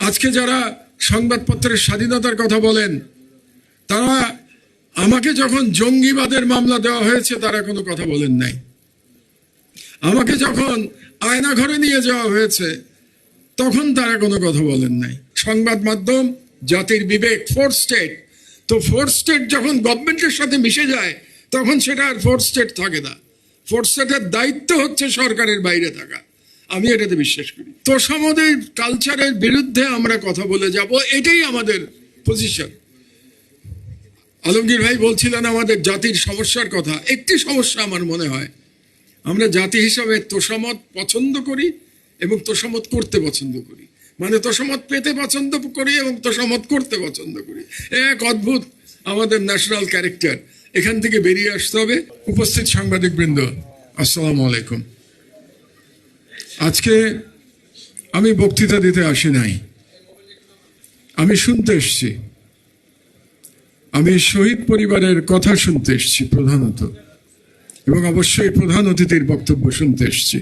আজকে যারা সংবাদপত্রের স্বাধীনতার কথা বলেন, তারা আমাকে যখন জঙ্গিবাদের মামলা দেওয়া হয়েছে তারা কোনো কথা বলেন নাই। আমাকে যখন আয়নাঘরে নিয়ে যাওয়া হয়েছে তখন তারা কোনো কথা বলেন নাই। সংবাদ মাধ্যম জাতির বিবেক, ফোর্থ স্টেট। তো ফোর্থ স্টেট যখন গভর্নমেন্টের সাথে মিশে যায় তখন সেটা আর ফোর্থ স্টেট থাকে না। ফোর্থ স্টেটের দায়িত্ব হচ্ছে সরকারের বাইরে থাকা। আমি এটাতে বিশ্বাস করি। তো সমাজের কালচারের বিরুদ্ধে আমরা কথা বলে যাব, এটাই আমাদের পজিশন। আলমগীর ভাই বলছিলেন আমাদের জাতির সমস্যার কথা। একটি সমস্যা আমার মনে হয়, আমরা জাতি হিসাবে তোষামত পছন্দ করি এবং তোষামত করতে পছন্দ করি। মানে তোষামত পেতে পছন্দ করি এবং তোষামত করতে পছন্দ করি। এক অদ্ভুত আমাদের ন্যাশনাল ক্যারেক্টার। এখান থেকে বেরিয়ে আসতে হবে। উপস্থিত সাংবাদিকবৃন্দ, আসসালামু আলাইকুম। আজকে আমি বক্তৃতা দিতে আসি নাই, আমি শুনতে এসছি। আমি শহীদ পরিবারের কথা শুনতে এসছি প্রধানত, এবং অবশ্যই প্রধান অতিথির বক্তব্য শুনতে এসছি।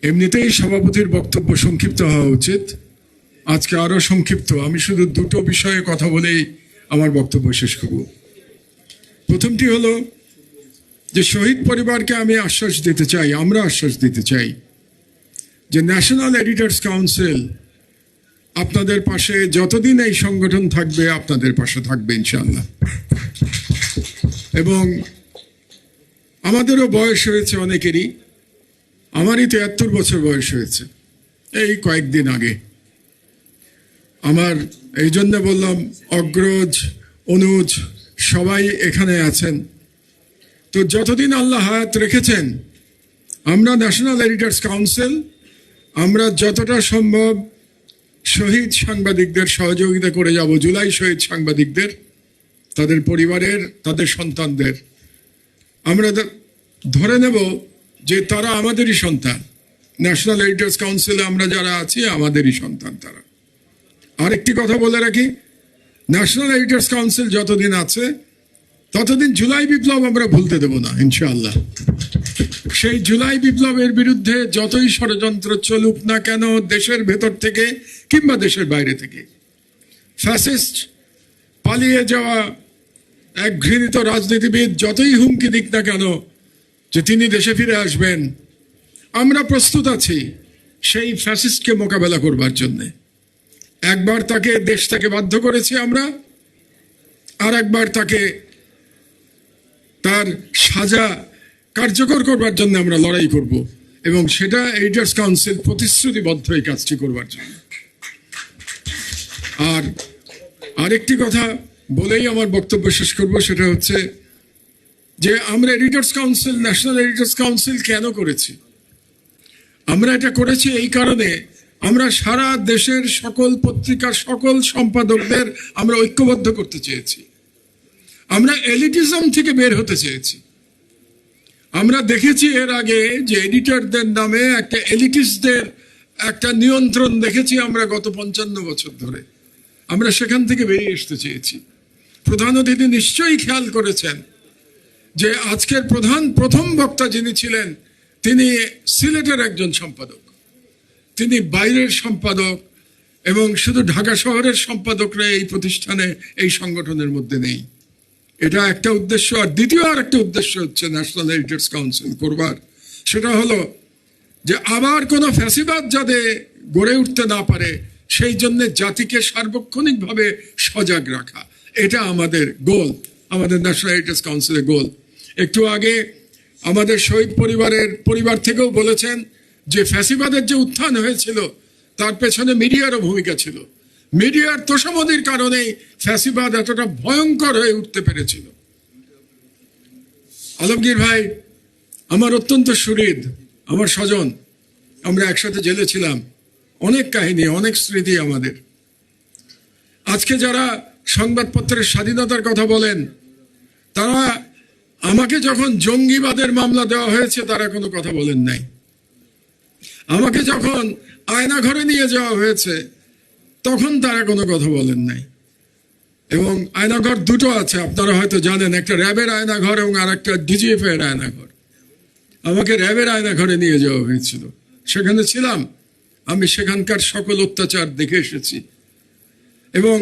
এমনিতেই সভাপতির বক্তব্য সংক্ষিপ্ত হওয়া উচিত, আজকে আরো সংক্ষিপ্ত। আমি শুধু দুটো বিষয়ে কথা বলেই আমার বক্তব্য শেষ করব। প্রথমটি হলো যে শহীদ পরিবারকে আমি আশ্বাস দিতে চাই, আমরা আশ্বাস দিতে চাই যে ন্যাশনাল এডিটর্স কাউন্সিল আপনাদের পাশে, যতদিন এই সংগঠন থাকবে আপনাদের পাশে থাকবে ইনশাআল্লাহ। এবং আমাদেরও বয়স হয়েছে অনেকেরই, আমারই 73 বছর বয়স হয়েছে এই কয়েকদিন আগে। আমার এই জন্য বললাম, অগ্রজ, অনুজ সবাই এখানে আছেন। তো যতদিন আল্লাহ হায়াত রেখেছেন, আমরা ন্যাশনাল এডিটর্স কাউন্সিল আমরা যতটা সম্ভব শহীদ সাংবাদিকদের সহযোগিতা করে যাব। জুলাই শহীদ সাংবাদিকদের, তাদের পরিবারের, তাদের সন্তানদের আমরা ধরে নেব যে তারা আমাদেরই সন্তান। ন্যাশনাল এডিটর্স কাউন্সিলে আমরা যারা আছি আমাদেরই সন্তান তারা। আরেকটি কথা বলে রাখি, ন্যাশনাল এডিটর্স কাউন্সিল যতদিন আছে ততদিন জুলাই বিপ্লব আমরা ভুলতে দেব না ইনশাআল্লাহ। সেই জুলাই বিপ্লবের বিরুদ্ধে যতই ষড়যন্ত্র চলুক না কেন, দেশের ভেতর থেকে কিংবা দেশের বাইরে থেকে, ফ্যাসিস্ট পালিয়ে যাওয়া এক ঘৃণিত রাজনীতিবিদ যতই হুমকি দিক না কেন যে তিনি দেশে ফিরে আসবেন, আমরা প্রস্তুত আছি সেই ফ্যাসিস্টকে মোকাবেলা করবার জন্যে। একবার তাকে দেশ থেকে বাধ্য করেছি আমরা, আর একবার তাকে তার সাজা কার্যকর করবার জন্য আমরা লড়াই করব, এবং সেটা এডিটর্স কাউন্সিল প্রতিশ্রুতিবদ্ধ এই কাজটি করবার জন্য। আর আরেকটি কথা বলেই আমার বক্তব্য শেষ করব, সেটা হচ্ছে যে আমরা editors council, national editors council কেন করেছি? আমরা এটা করেছি এই কারণে, আমরা সারা দেশের সকল পত্রিকার সকল সম্পাদকদের আমরা ঐক্যবদ্ধ করতে চেয়েছি। আমরা এলিটিজম থেকে বের হতে চেয়েছি। আমরা দেখেছি এর আগে যে এডিটরদের নামে একটা এলিটিস্টদের একটা নিয়ন্ত্রণ দেখেছি আমরা গত 55 বছর ধরে। আমরা সেখান থেকে বেরিয়ে আসতে চেয়েছি। প্রধান অতিথি নিশ্চয়ই খেয়াল করেছেন যে আজকের প্রথম বক্তা যিনি ছিলেন তিনি সিলেটের একজন সম্পাদক, তিনি বাইরের সম্পাদক, এবং শুধু ঢাকা শহরের সম্পাদকরা এই প্রতিষ্ঠানে, এই সংগঠনের মধ্যে নেই। এটা একটা উদ্দেশ্য। আর দ্বিতীয় আর একটা উদ্দেশ্য হচ্ছে ন্যাশনাল এডিটর্স কাউন্সিল করবার, সেটা হলো যে আবার কোনো ফ্যাসিবাদ যাতে গড়ে উঠতে না পারে সেই জন্য জাতিকে সার্বক্ষণিকভাবে সজাগ রাখা, এটা আমাদের গোল, আমাদের ন্যাশনাল এডিটর্স কাউন্সিলের গোল। একটু আগে আমাদের শহীদ পরিবার থেকেও বলেছেন যে ফ্যাসিবাদের যে উত্থান হয়েছিল তার পেছনে মিডিয়ারও ভূমিকা ছিল। মিডিয়ার তোষামদির কারণেই ফ্যাসিবাদ এতটা ভয়ঙ্কর হয়ে উঠতে পেরেছিল। আলমগীর ভাই আমার অত্যন্ত সুহৃদ, আমার স্বজন, আমরা একসাথে জেলে ছিলাম, অনেক কাহিনী, অনেক স্মৃতি আমাদের। আজকে যারা সংবাদপত্রের স্বাধীনতার কথা বলেন, তারা আমাকে যখন জঙ্গিবাদের মামলা দেওয়া হয়েছে তারা কোনো কথা বলেন নাই। আমাকে যখন আয়নাঘরে নিয়ে যাওয়া হয়েছে তখন তারা কোনো কথা বলেন নাই। এবং আয়নাঘর দুটো আছে, আপনারা হয়তো জানেন, একটা র্যাবের আয়নাঘর এবং আর একটা ডিজিএফ এর আয়নাঘর। আমাকে র্যাবের আয়নাঘরে নিয়ে যাওয়া হয়েছিল, সেখানে ছিলাম। আমি সেখানকার সকল অত্যাচার দেখে এসেছি। এবং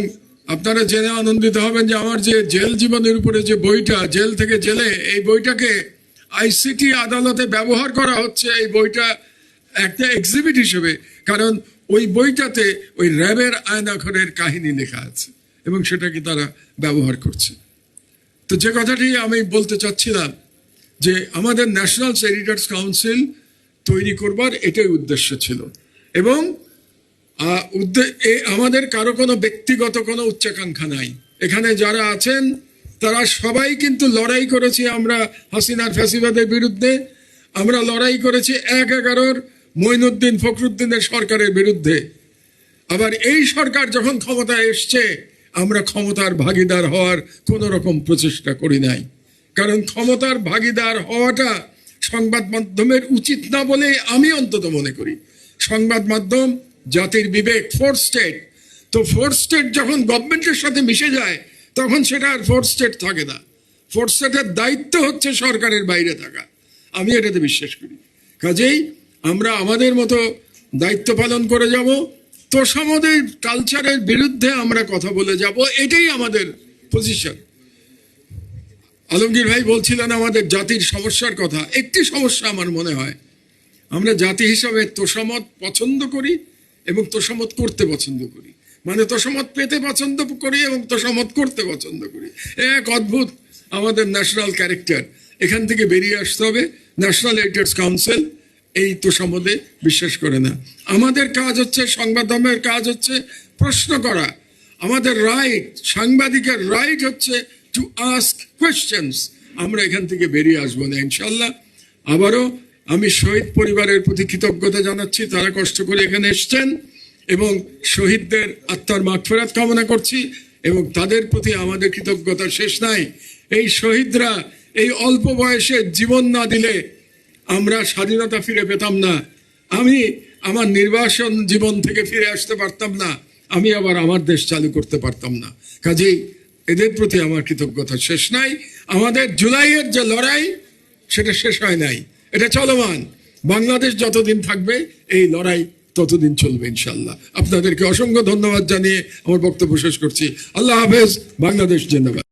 আপনারা জেনে আনন্দিত হবেন যে আমার যে জেল জীবনের উপরে যে বইটা, জেল থেকে জেলে, এই বইটাকে আইসিটি আদালতে ব্যবহার করা হচ্ছে। এই বইটা একটা এক্সিবিট হিসেবে, কারণ ওই বইটাতে ওই র্যাবের আয়নাঘরের কাহিনী লেখা আছে এবং সেটাকে তারা ব্যবহার করছে। তো যে কথাটি আমি বলতে চাচ্ছিলাম যে আমাদের ন্যাশনাল এডিটর্স কাউন্সিল তৈরি করবার এটাই উদ্দেশ্য ছিল। এবং আমাদের কারো কোনো ব্যক্তিগত কোনো উচ্চাকাঙ্ক্ষা নাই। এখানে যারা আছেন তারা সবাই কিন্তু লড়াই করেছি আমরা হাসিনার ফ্যাসিবাদের বিরুদ্ধে। আমরা লড়াই করেছি ১/১১ মঈনুদ্দিন ফখরুদ্দিনের সরকারের বিরুদ্ধে। আবার এই সরকার যখন ক্ষমতায় এসছে, আমরা ক্ষমতার ভাগিদার হওয়ার কোন রকম প্রচেষ্টা করি নাই। কারণ ক্ষমতার ভাগিদার হওয়াটা সংবাদ মাধ্যমের উচিত না বলে আমি অন্তত মনে করি। সংবাদ মাধ্যম জাতির বিবেক, ফোর্থ স্টেট। তো ফোর্থ স্টেট যখন গভর্নমেন্টের সাথে মিশে যায়, তখন সেটা আর ফোর্থ স্টেট থাকে না। ফোর্থ স্টেটের দায়িত্ব হচ্ছে সরকারের বাইরে থাকা। আমি এটাতে বিশ্বাস করি। কাজেই আমরা আমাদের মতো দায়িত্ব পালন করে যাব। তোষামদের কালচারের বিরুদ্ধে আমরা কথা বলে যাব, এটাই আমাদের পজিশন। আলমগীর ভাই বলছিলেন আমাদের জাতির সমস্যার কথা। একটি সমস্যা আমার মনে হয়, আমরা জাতি হিসাবে তোষামত পছন্দ করি এবং তোষামত করতে পছন্দ করি। মানে তোষামত পেতে পছন্দ করি এবং তোষামত করতে পছন্দ করি। এক অদ্ভুত আমাদের ন্যাশনাল ক্যারেক্টার। এখান থেকে বেরিয়ে আসতে হবে। ন্যাশনাল এডিটর্স কাউন্সিল এই তোষামতে বিশ্বাস করে না। আমাদের কাজ হচ্ছে, সংবাদ মাধ্যমের কাজ হচ্ছে প্রশ্ন করা। আমাদের রাইট, সাংবাদিকের রাইট হচ্ছে টু আস্ক কোয়েশ্চেন্স। আমরা এখান থেকে বেরিয়ে আসবো না ইনশাল্লাহ। আবারও আমি শহীদ পরিবারের প্রতি কৃতজ্ঞতা জানাচ্ছি। তারা কষ্ট করে এখানে এসছেন এবং শহীদদের আত্মার মাগফিরাত কামনা করছি এবং তাদের প্রতি আমাদের কৃতজ্ঞতা শেষ নাই। এই শহীদরা এই অল্প বয়সে জীবন না দিলে আমরা স্বাধীনতা ফিরে পেতাম না। আমি আমার নির্বাসন জীবন থেকে ফিরে আসতে পারতাম না। আমি আবার আমার দেশ চালু করতে পারতাম না। কাজেই এদের প্রতি আমার কৃতজ্ঞতা শেষ নাই। আমাদের জুলাইয়ের যে লড়াই, সেটা শেষ হয় নাই, এটা চলমান। বাংলাদেশ যতদিন থাকবে এই লড়াই ততদিন চলবে ইনশাল্লাহ। আপনাদেরকে অসংখ্য ধন্যবাদ জানিয়ে আমার বক্তব্য শেষ করছি। আল্লাহ হাফেজ। বাংলাদেশ জিন্দাবাদ।